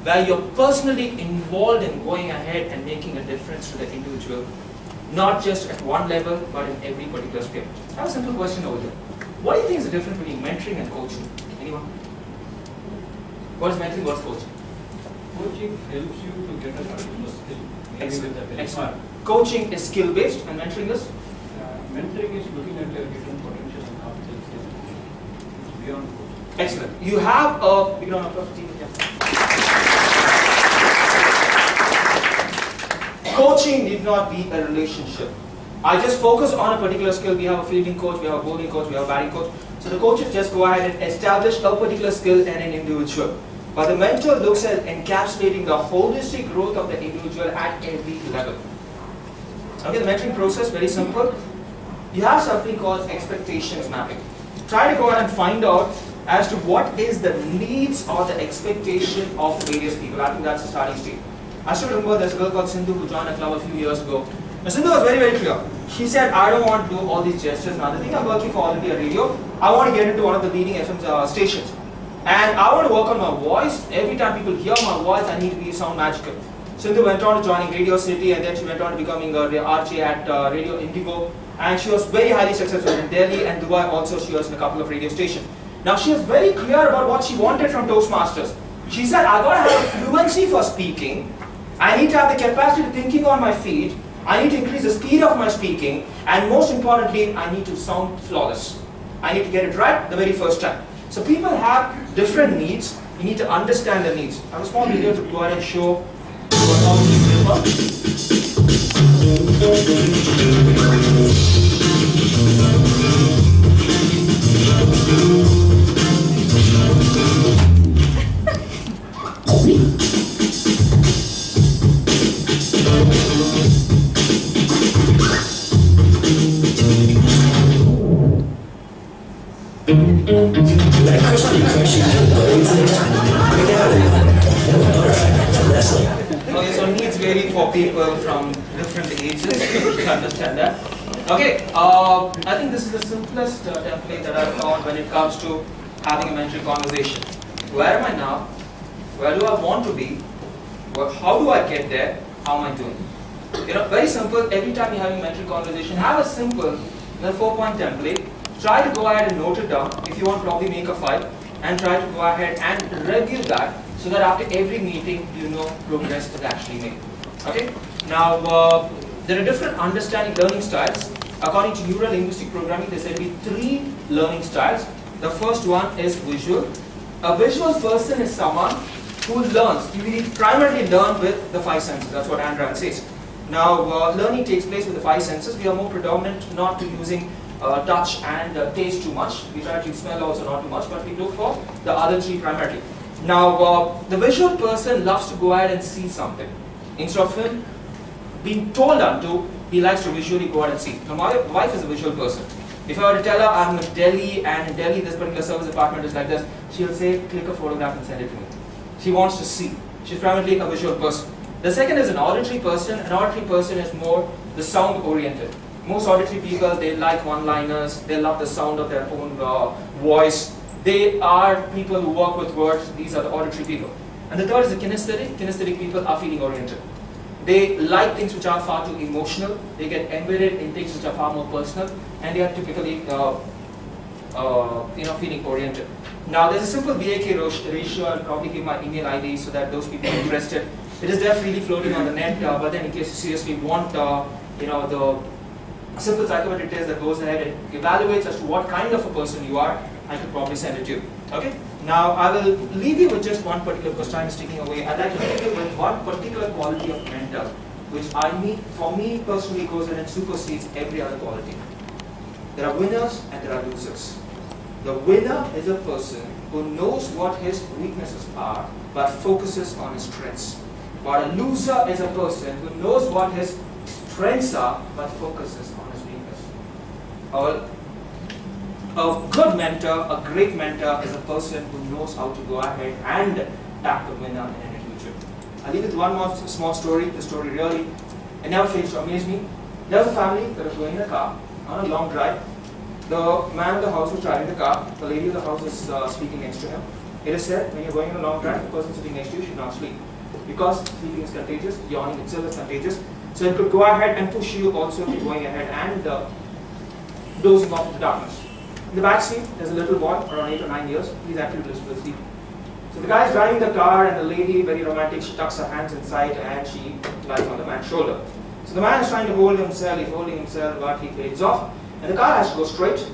where you're personally involved in going ahead and making a difference to the individual, not just at one level, but in every particular sphere. I have a simple question over here. What do you think is the difference between mentoring and coaching? Anyone? What is mentoring, what is coaching? Coaching helps you to get a particular skill. Excellent. Coaching is skill-based and mentoring is? Mentoring is looking at your hidden potential and how things are beyond coaching. Excellent. You have a big round of applause. Coaching need not be a relationship. I just focus on a particular skill. We have a fielding coach, we have a bowling coach, we have a batting coach. So the coaches just go ahead and establish a particular skill and an individual. But the mentor looks at encapsulating the holistic growth of the individual at every level. Okay, the mentoring process, very simple. You have something called expectations mapping. Try to go ahead and find out as to what is the needs or the expectation of various people. I think that's the starting stage. I still remember there's a girl called Sindhu who joined a club a few years ago. Now Sindhu was very, very clear. She said, I don't want to do all these gestures. Now the thing I'm working for already a radio, I want to get into one of the leading FM stations. And I want to work on my voice. Every time people hear my voice, I need to be sound magical. Sindhu went on to joining Radio City, and then she went on to becoming a RJ at Radio Indigo. And she was very highly successful in Delhi and Dubai also. She was in a couple of radio stations. Now she was very clear about what she wanted from Toastmasters. She said, I got to have a fluency for speaking. I need to have the capacity to thinking on my feet. I need to increase the speed of my speaking. And most importantly, I need to sound flawless. I need to get it right the very first time. So people have different needs. You need to understand the needs. I have a small video to go ahead and show what all these Okay, so needs vary for people from different ages. You understand that. Okay, I think this is the simplest template that I've found when it comes to having a mentoring conversation. Where am I now? Where do I want to be? How do I get there? How am I doing? You know, very simple. Every time you're having a mentoring conversation, have a simple 4-point template. Try to go ahead and note it down. If you want, probably make a file and try to go ahead and review that so that after every meeting, you know progress is actually made. Okay? Now, there are different understanding learning styles. According to neuro-linguistic programming, there will be 3 learning styles. The first one is visual. A visual person is someone who learns. You will primarily learn with the 5 senses. That's what Andrew says. Now, learning takes place with the 5 senses. We are more predominant not to using touch and taste too much. We try to smell also not too much, but we look for the other 3 primarily. Now, the visual person loves to go ahead and see something. Instead of him being told unto, he likes to visually go ahead and see. Now, my wife is a visual person. If I were to tell her I'm in Delhi and in Delhi this particular service department is like this, she'll say, click a photograph and send it to me. She wants to see. She's primarily a visual person. The second is an auditory person. An auditory person is more the sound oriented. Most auditory people, they like one-liners, they love the sound of their own voice. They are people who work with words. These are the auditory people. And the third is the kinesthetic. Kinesthetic people are feeling oriented. They like things which are far too emotional. They get embedded in things which are far more personal, and they are typically feeling oriented. Now there's a simple VAK ratio. I'll probably give my email ID so that those people interested. It is there freely floating on the net. But then in case you seriously want, the simple psychometric test that goes ahead and evaluates as to what kind of a person you are, I could probably send it to you. Okay? Now I will leave you with just one particular, because time is ticking away. I'd like to leave you with one particular quality of mentor, which for me personally goes ahead and supersedes every other quality. There are winners and there are losers. The winner is a person who knows what his weaknesses are, but focuses on his strengths. While a loser is a person who knows what his strengths are, but focuses on his weakness. A good mentor, a great mentor, is a person who knows how to go ahead and tap the winner in any future. I'll leave it with one more small story. The story really, it never fails to amaze me. There was a family that was going in a car on a long drive. The man of the house was driving the car. The lady of the house was speaking next to him. It is said when you're going on a long drive, the person sitting next to you should not sleep. Because sleeping is contagious, yawning itself is contagious. So it could go ahead and push you also to going ahead and dozing off into darkness. In the back seat, there's a little boy around 8 or 9 years. He's actually blissfully sleeping. So the guy is driving the car, and the lady, very romantic, she tucks her hands inside and she lies on the man's shoulder. So the man is trying to hold himself, he's holding himself, but he fades off. And the car has to go straight,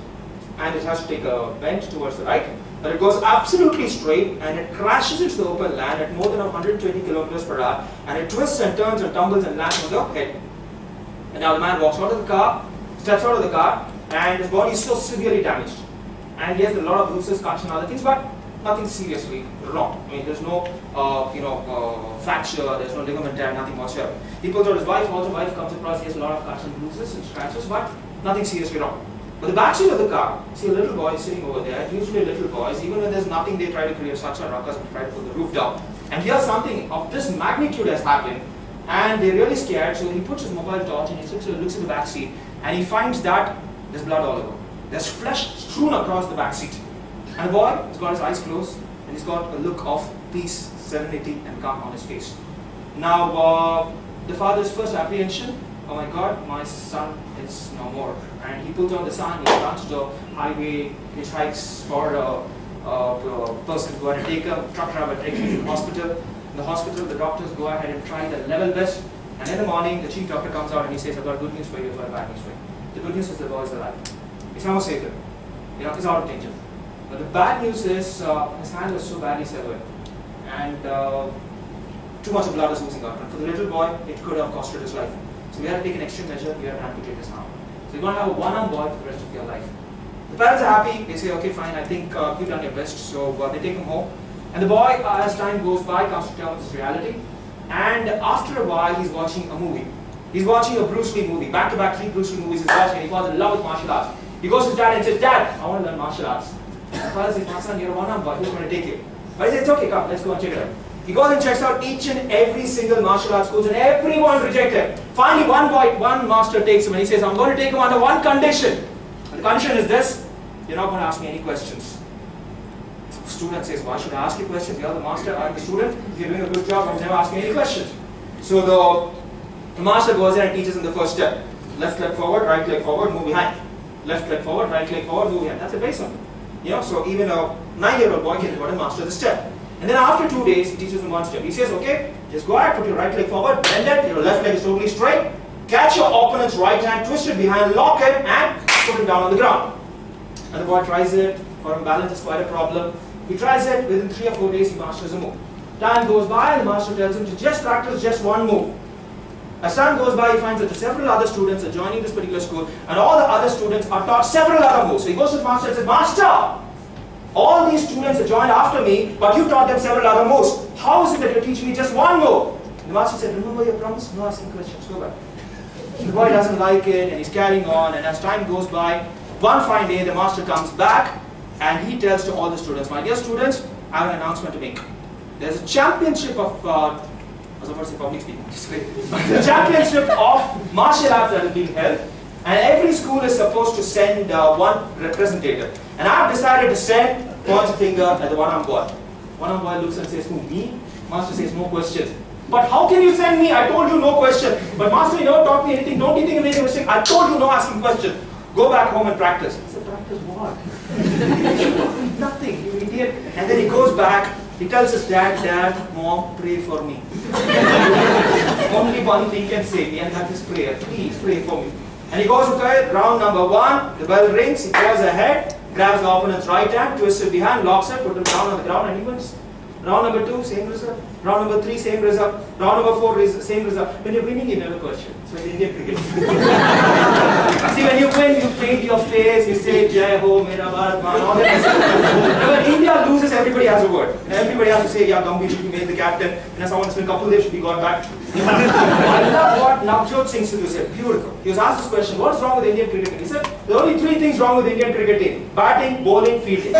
and it has to take a bend towards the right. But it goes absolutely straight, and it crashes into the open land at more than 120 kilometers per hour, and it twists and turns and tumbles and lands on the head. And now the man walks out of the car, steps out of the car, and his body is so severely damaged. And he has a lot of bruises, cuts and other things, but nothing seriously wrong. I mean, there's no fracture, there's no ligament tear, nothing whatsoever. He pulls out his wife, also wife comes across, he has a lot of cuts and bruises and scratches, but nothing seriously wrong. But the backseat of the car, see a little boy sitting over there. Usually little boys, even when there's nothing, they try to create such a ruckus and try to put the roof down. And here something of this magnitude has happened, and they're really scared, so he puts his mobile torch and he looks at the back seat, and he finds that there's blood all over. There's flesh strewn across the back seat. And the boy has got his eyes closed, and he's got a look of peace, serenity, and calm on his face. Now, the father's first apprehension, oh my God, my son is no more. And he pulls on the son, he runs to the highway, hitchhikes for a person to go ahead and take a truck driver, take him to the hospital. In the hospital, the doctors go ahead and try the level best. And in the morning, the chief doctor comes out and he says, I've got good news for you, I've got bad news for you. The good news is the boy is alive. He's now safer. You know, he's out of danger. But the bad news is his hand was so badly severed, and too much of blood is oozing out. And for the little boy, it could have costed his life. So we had to take an extreme measure, we had to amputate his arm. So you're going to have a one-arm boy for the rest of your life. The parents are happy, they say, okay fine, I think you've done your best, so they take him home. And the boy, as time goes by, comes to terms with this reality. And after a while, he's watching a movie. He's watching a Bruce Lee movie, back-to-back 3 Bruce Lee movies he's watching, and he falls in love with martial arts. He goes to his dad and says, Dad, I want to learn martial arts. And the father says, my son, you're a one-arm boy, who's going to take you? But he says, it's okay, come, let's go and check it out. He goes and checks out each and every single martial arts schools, and everyone rejected. Finally, one master takes him and he says, I'm going to take him under one condition. And the condition is this: you're not going to ask me any questions. The student says, why should I ask you questions? You're the master, I'm the student. If you're doing a good job, I'm never asking any questions. So the master goes there and teaches him the first step. Left leg forward, right leg forward, move behind. Left leg forward, right leg forward, move behind. That's a very simple. You know, so even a 9-year-old boy can go and master the step. And then after 2 days, he teaches him one step. He says, okay, just go ahead, put your right leg forward, bend it, your left leg is totally straight. Catch your opponent's right hand, twist it behind, lock it, and put him down on the ground. And the boy tries it. For him, balance is quite a problem. He tries it. Within 3 or 4 days, he masters a move. Time goes by, and the master tells him to just practice just one move. As time goes by, he finds that several other students are joining this particular school, and all the other students are taught several other moves. So he goes to the master and says, Master, all these students have joined after me, but you taught them several other moves. How is it that you're teaching me just one move? And the master said, remember your promise? No asking questions. Go back. The boy doesn't like it, and he's carrying on, and as time goes by, one fine day, the master comes back, and he tells to all the students, my dear students, I have an announcement to make. There's a championship of, I was about to say public speaking, the championship of martial arts that is being held, and every school is supposed to send one representative. And I've decided to send, points a finger at the one-arm boy. One-arm boy looks and says, who, me? Master says, no questions. But how can you send me? I told you no question. But master, you never taught me anything. Don't you think you made a mistake? I told you no asking questions. Go back home and practice. I said, practice what? Nothing, you idiot. And then he goes back. He tells his dad, Dad, Mom, pray for me. Only one thing can save me, and that is prayer. Please pray for me. And he goes to round number 1. The bell rings. He goes ahead, grabs the opponent's right hand, twists it behind, locks it, puts him down on the ground, and he wins. Round number 2, same result. Round number 3, same result. Round number 4, same result. When you're winning, you never question. So in Indian cricket. See, when you win, you paint your face, you say Jai Ho, Mera Bharat Maan, all that. When India loses, everybody has a word. And everybody has to say, yeah, Gambhir should be made the captain. And someone's been Kapil Dev should be got back. I love what Navjot Singh Sidhu said. Beautiful. He was asked this question, what's wrong with Indian cricket? He said, there are only 3 things wrong with Indian cricket team. Batting, bowling, fielding.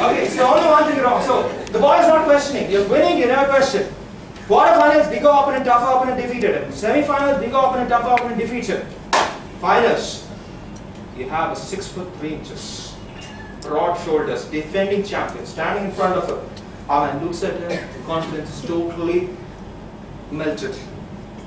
Okay, so only one thing wrong. So the boy is not questioning. You're winning, you never question. Quarterfinals, bigger opponent, tougher opponent defeated him. Semi-finals, bigger opponent, tougher opponent defeats him. Finals, you have a 6'3", broad shoulders, defending champion, standing in front of him. Our man looks at him, the confidence is totally melted.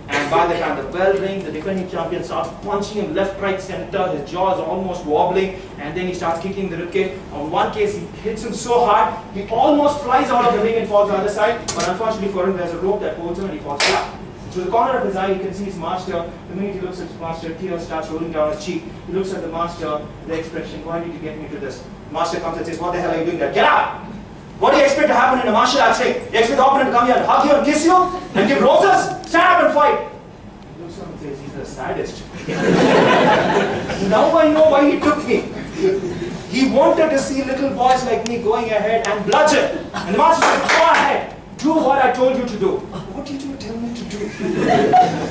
And by the time the bell rings, the defending champion starts punching him left, right, center. His jaw is almost wobbling, and then he starts kicking the ribcage. On one case, he hits him so hard, he almost flies out of the ring and falls on the other side. But unfortunately for him, there's a rope that holds him, and he falls flat. Through the corner of his eye, you can see his master. The minute he looks at his master, tears starts rolling down his cheek. He looks at the master, the expression, "Why did you get me to this?" The master comes and says, "What the hell are you doing there? Get out! What do you expect to happen in a martial arts ring? You expect the opponent to come here and hug you and kiss you? And give roses? Stand up and fight!" He looks at him and says, "He's the saddest." Now I know why he took me. He wanted to see little boys like me going ahead and bludgeon. And the master said, "Go ahead, do what I told you to do." What did you tell me to do?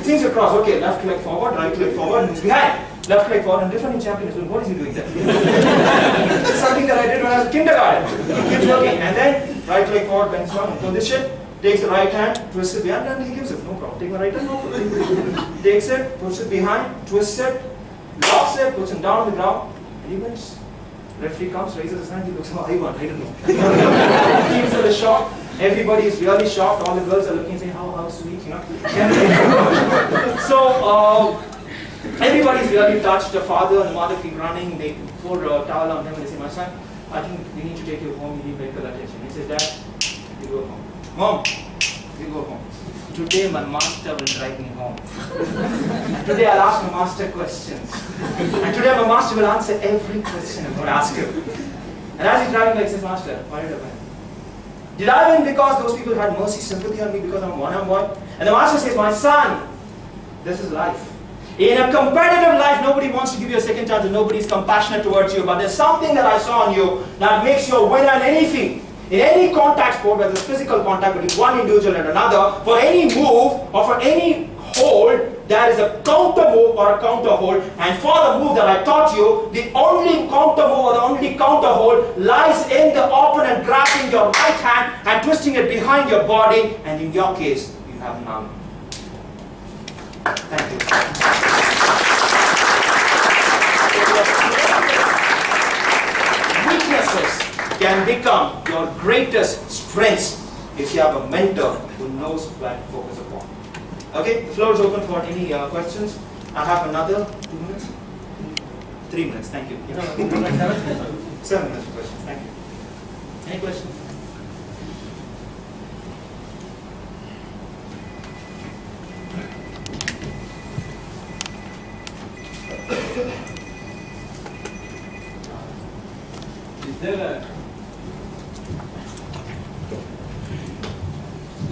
Things across, okay, left leg forward, right leg forward, moves behind. Left leg forward, and defending champion is doing, what is he doing there? It's something that I did when I was in kindergarten. Keeps working, and then right leg forward, bends down in position, takes the right hand, twists it behind, and he gives it, no problem. Take my right hand, no problem. Takes it, puts it behind, twists it, locks it, puts him down on the ground, and he wins. Referee comes, raises his hand, he looks, "Oh, I won, I don't know." Teams are shocked. Everybody is really shocked. All the girls are looking and saying, how sweet, you know. So, everybody is really touched. The father and the mother keep running. They pour a towel on him and they say, "My son, I think we need to take you home. You need medical attention." He says, "Dad, you go home." "Mom, you go home. Today my master will drive me home. Today I'll ask my master questions. And today my master will answer every question I'm going to ask him." And as he's driving, like, says, "Master, why did I win? Did I win because those people had mercy, sympathy on me because I'm one-on-one?" And the master says, "My son, this is life. In a competitive life, nobody wants to give you a second chance and nobody is compassionate towards you. But there's something that I saw in you that makes you a winner in anything. In any contact sport, whether it's physical contact between one individual and another, for any move or for any hold, there is a counter move or a counter hold. And for the move that I taught you, the only counter move or the only counter hold lies in the opponent grabbing your right hand and twisting it behind your body. And in your case, you have none." Thank you. Weaknesses can become your greatest strengths if you have a mentor who knows where to focus upon. Okay, the floor is open for any questions. I have another 2 minutes. 3 minutes, thank you. 7 minutes for questions, thank you. Any questions?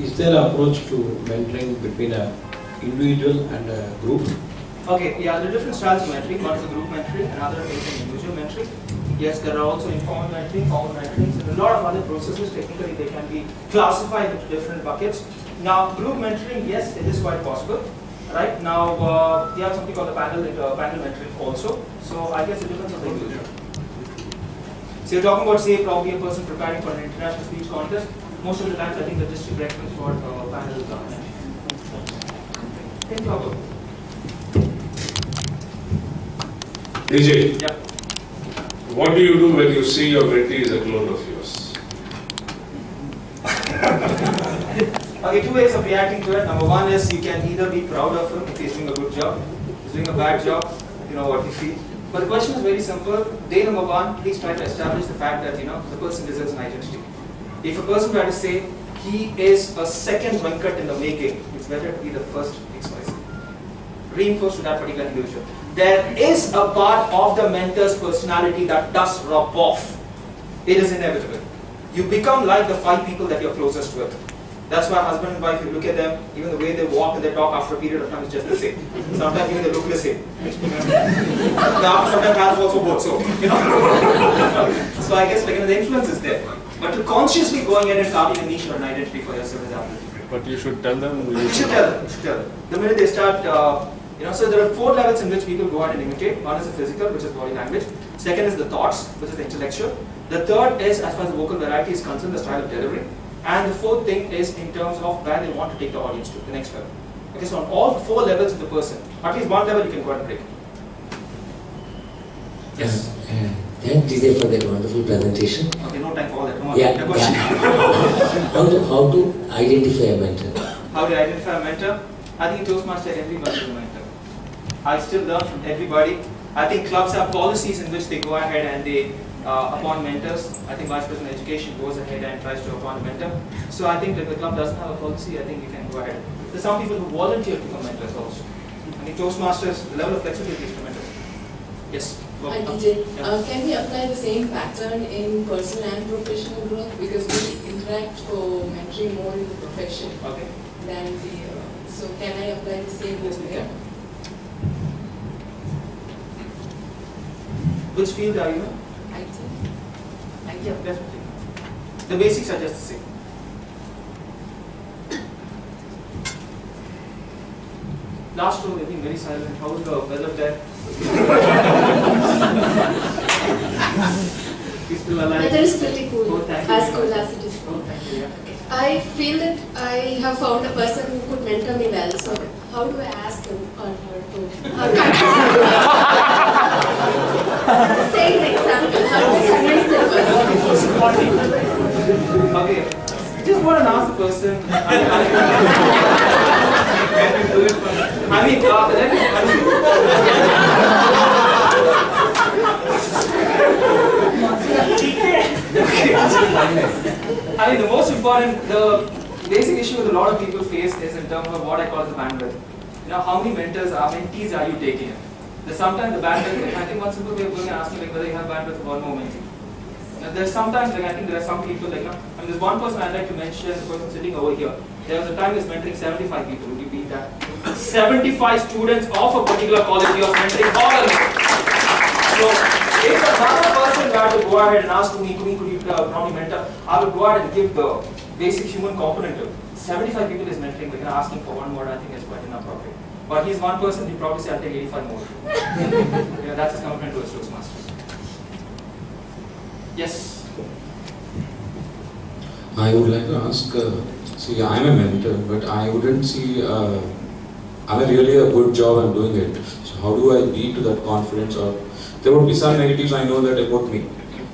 Is there an approach to mentoring between an individual and a group? Okay, yeah, there are different styles of mentoring. One is a group mentoring, another is an individual mentoring. Yes, there are also informal mentoring, formal mentoring, and a lot of other processes. Technically, they can be classified into different buckets. Now, group mentoring, yes, it is quite possible. Right now, we have something called the panel mentoring also. So I guess it depends on the individual. So you're talking about, say, probably a person preparing for an international speech contest. Most of the times, I think the district preference for panel mentoring. Think about it. DJ, Yeah. what do you do when you see your mentee is a clone of yours? Okay, two ways of reacting to it. Number one is you can either be proud of him if he's doing a good job, he's doing a bad job, you know what you feel. But the question is very simple. Day number one, please try to establish the fact that the person deserves an identity. If a person were to say he is a second Venkat in the making, it's better to be the first XYZ. Reinforce to that particular individual. There is a part of the mentor's personality that does rub off. It is inevitable. You become like the 5 people that you're closest with. That's why husband and wife, you look at them, even the way they walk and they talk after a period of time is just the same. Sometimes even they look the same. Sometimes half also both, so, So I guess the influence is there. But to consciously going ahead and carving a niche or an identity for yourself is absolutely. But you should tell them. You should tell them. The minute they start, so there are 4 levels in which people go ahead and imitate. One is the physical, which is body language. Second is the thoughts, which is the intellectual. The third is, as far as the vocal variety is concerned, the style of delivery. And the fourth thing is in terms of where they want to take the audience to, the next level. Okay, so on all 4 levels of the person, at least one level you can go ahead and break. Yes. Thank DJ for that wonderful presentation. Okay, no time for all that. Come on, Yeah, the question. how to identify a mentor? How do you identify a mentor? I think Toastmaster, everybody is a mentor. I still learn from everybody. I think clubs have policies in which they go ahead and they appoint mentors. I think Vice President of Education goes ahead and tries to appoint a mentor. So I think if the club doesn't have a policy, I think you can go ahead. There's some people who volunteer to become mentors also. I think Toastmasters, the level of flexibility is tremendous. Yes. Hi DJ, can we apply the same pattern in personal and professional growth? Because we interact for mentoring more in the profession than the, so can I apply the same over here? Which field are you in? IT. Yeah, definitely. The basics are just the same. Last row, they've been very silent. How is the weather there? He's still alive. Weather is pretty cool, Oh, thank you. as cool as it is. Oh, thank you. Yeah. I feel that I have found a person who could mentor me well, so how do I ask him or her to? Say an example, how do I convince the person? Okay, just want to ask the person. I mean, the most important, the basic issue that a lot of people face is in terms of what I call the bandwidth. You know, how many mentees are you taking? There's sometimes the bandwidth, I think one simple way of going and asking like whether you have bandwidth for one more mentee. There's sometimes, like I think there are some people, like, there's one person I'd like to mention, the person sitting over here. There was a time he was mentoring 75 people. Would you beat that? 75 students of a particular college he was mentoring all of them. So, if another person were to go ahead and ask me, could you probably mentor, I would go ahead and give the basic human component to 75 people is mentoring, like asking for one more, I think is quite inappropriate. But he's one person, he'd probably say, I'll take 85 more. Yeah, that's his commitment to his Toastmasters. Yes. I would like to ask, see, I'm a mentor, but I wouldn't see, I'm really a good job I'm doing it. So how do I be to that confidence? Or there would be some negatives I know that about me.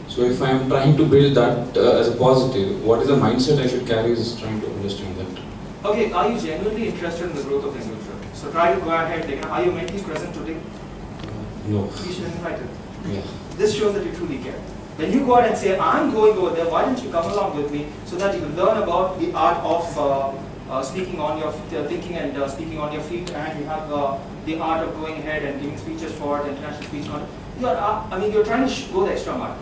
So if I'm trying to build that as a positive, what is the mindset I should carry is trying to understand that. Okay, are you genuinely interested in the growth of the individual? So try to go ahead, like, are your mentees present today? No. You should invite them. Yeah. This shows that you truly care. When you go out and say, I'm going over there, why don't you come along with me so that you can learn about the art of speaking on your thinking and speaking on your feet, and you have the art of going ahead and giving speeches for the international speech. You're trying to go the extra mile.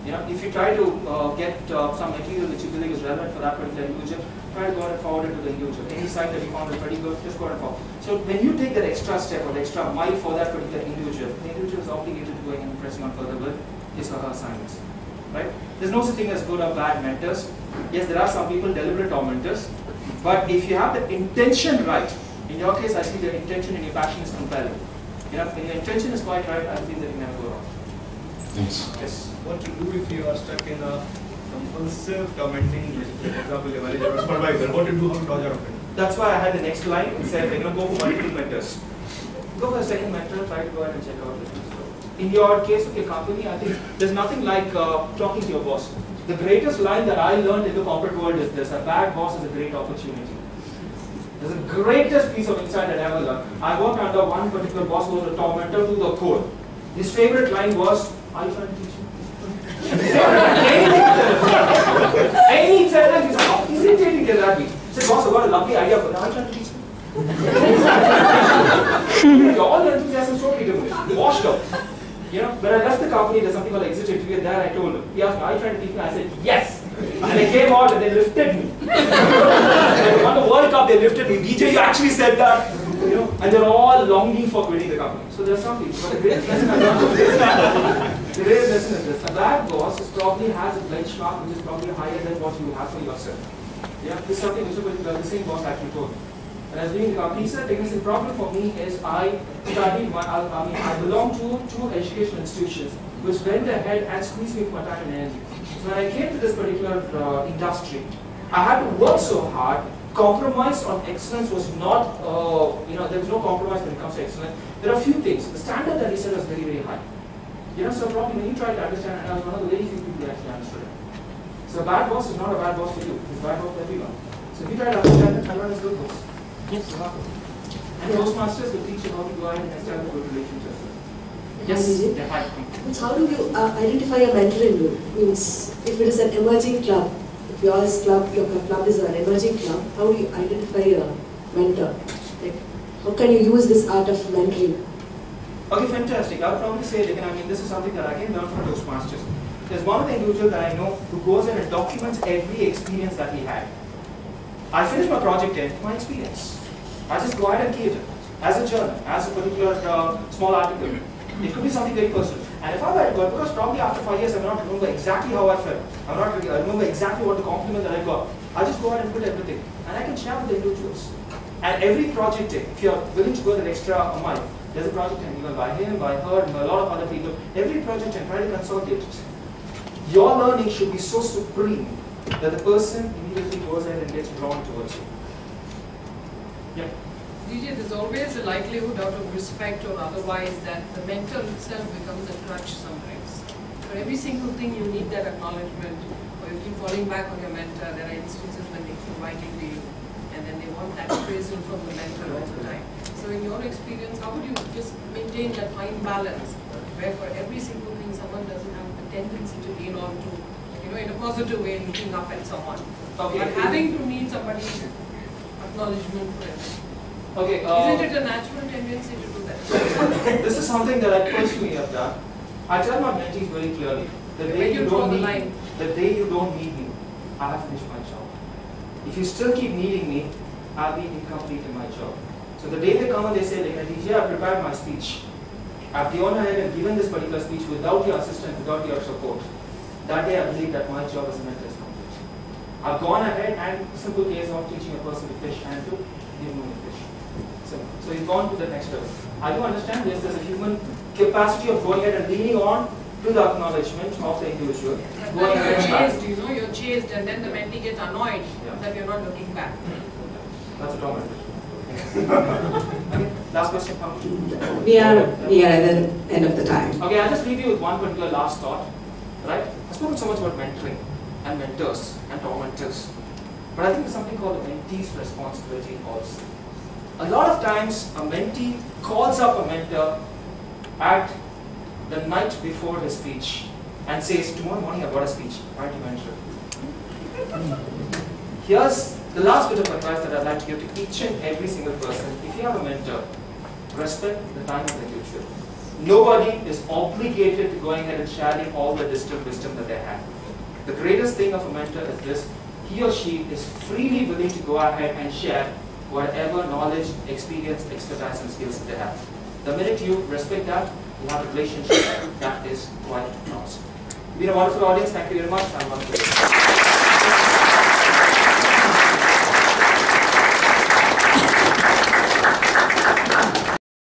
You know, if you try to get some material that you believe is relevant for that particular individual, try to go ahead and forward it to the individual. Any site that you found is pretty good, just go ahead and forward. So when you take that extra step or the extra mile for that particular individual, the individual is obligated to go and pressing on further with his or her assignments. Right? There's no such thing as good or bad mentors. Yes, there are some people deliberate tormentors, but if you have the intention right, in your case, I see the intention and your passion is compelling. You know, when your intention is quite right, I feel that you never go wrong. Thanks. Yes. What to do if you are stuck in a compulsive tormenting relationship? For example, your manager or supervisor. What to do? How to dodge out of it? That's why I had the next line. It said, go for multiple mentors. Go for a second mentor. Try to go ahead and check out the things. In your case of your company, I think there's nothing like talking to your boss. The greatest line that I learned in the corporate world is this: a bad boss is a great opportunity. There's the greatest piece of insight I ever learned. I worked under one particular boss who was a tormentor to the core. His favorite line was, "Are you trying to teach me?" Any sentence, he said, "How irritating can that be?" He said, "Boss, I've got a lovely idea, but are you trying to teach me?" All the enthusiasm so determined, washed up. You know, when I left the company, there's something called exit interview, and there I told him. He asked me, "Are you trying to teach me?" I said, "Yes." And they came out and they lifted me. When we won the World Cup, they lifted me. DJ, you actually said that. You know, and they're all longing for quitting the company. So there's some people. But the greatest lesson I learned from this, the greatest lesson is this: a bad boss probably has a benchmark which is probably higher than what you have for yourself. Yeah, this is something which the same boss actually told me. When I was doing the company, he said, the problem for me is I belong to two educational institutions which went ahead and squeezed me for my time and energy. So when I came to this particular industry, I had to work so hard. Compromise on excellence was not, there was no compromise when it comes to excellence. There are a few things. The standard that he said was very, very high. So probably when you try to understand, and I was one of the very few people who actually understood it. So a bad boss is not a bad boss for you, it's a bad boss for everyone. So if you try to understand it, everyone is good boss. Yes. And Toastmasters will teach you how to go ahead and establish good relationships. Yes, yeah, hi. How do you identify a mentor in you? Means, if it is an emerging club, if your club is an emerging club, how do you identify a mentor? Like, how can you use this art of mentoring? Okay, fantastic. I'll probably say, this is something that I can learn from Toastmasters. There's one of the individuals that I know who goes in and documents every experience that he had. I finish my project in my experience. I just go ahead and keep it as a journal, as a particular small article. It could be something very personal. And if I were to go, because probably after 5 years I may not remember exactly how I felt. I remember exactly what the compliment that I got. I just go ahead and put everything. And I can share with the individuals. And every project day, if you're willing to go that extra mile, there's a project day given by him, by her, and by a lot of other people. Every project day, try to consolidate it. Your learning should be so supreme that the person immediately goes ahead and gets drawn towards you. Yeah. DJ, there's always a likelihood out of respect or otherwise that the mentor itself becomes a crutch sometimes. For every single thing you need that acknowledgement, or you keep falling back on your mentor. There are instances when they keep writing to you and then they want that appraisal from the mentor all the time. So in your experience, how would you just maintain that fine balance where for every single thing someone doesn't have the tendency to lean on to, in a positive way, looking up at someone. Okay. But having to need somebody's acknowledgement for everything. Okay. Isn't it a natural tendency to do that? This is something that I personally have done. I tell my mentees very clearly, the day you don't need me, I have finished my job. If you still keep needing me, I'll be incomplete in my job. So the day they come and they say, like, DJ, I prepared my speech. I've gone ahead and given this particular speech without your assistance, without your support. That day I believe that my job as a mentor is complete. I've gone ahead and simple case of teaching a person to fish and to give him a fish. So you've gone to the next level. I do understand there's a human capacity of going ahead and leaning on to the acknowledgement of the individual. Going ahead and you're chased and then the mentee gets annoyed that you're not looking back. That's a torment. Okay, last question. We are at the end of the time. Okay, I'll just leave you with one particular last thought. Right? I've spoken so much about mentoring and mentors and tormentors. But I think there's something called a mentee's responsibility also. A lot of times, a mentee calls up a mentor at the night before his speech and says, tomorrow morning I've got a speech, why don't you mentor? Here's the last bit of advice that I'd like to give to each and every single person. If you have a mentor, respect the time of the individual. Nobody is obligated to going ahead and sharing all the distilled wisdom that they have. The greatest thing of a mentor is this, he or she is freely willing to go ahead and share whatever knowledge, experience, expertise and skills that they have. The minute you respect that, you have a relationship that is quite awesome. You've been a wonderful audience, thank you very much.